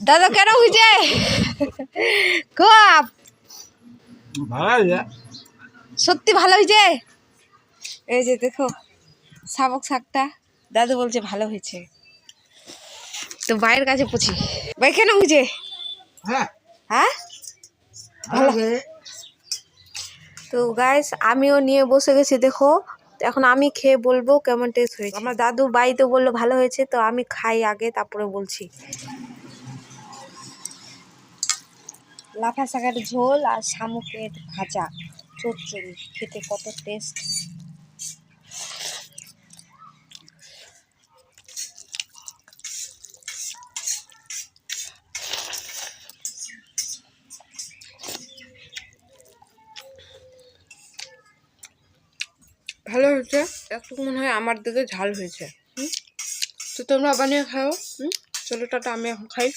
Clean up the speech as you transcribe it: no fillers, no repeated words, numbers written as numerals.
দাদা কেন হয়েছে খুব সত্যি ভালো হয়েছে। এই যে দেখো শাবক শাকটা দাদু বলছে ভালো হয়েছে, তো ভাইয়ের কাছে পুছি ভাই কেন হয়েছে। হ্যাঁ ভালো। তো গাইস আমিও নিয়ে বসে গেছি দেখো, এখন আমি খেয়ে বলবো কেমন টেস্ট হয়েছে। আমার দাদু বাই তো বললো ভালো হয়েছে, তো আমি খাই আগে তারপরে বলছি। লাফা শাকের ঝোল আর শামুকের ভাজা চচ্চড়ি খেতে কত টেস্ট। ভালো হয়েছে, একটু মনে হয় আমার দিকে ঝাল হয়েছে। তো তোমরা বানিয়ে খাও। চলো টাটা, আমি এখন খাই।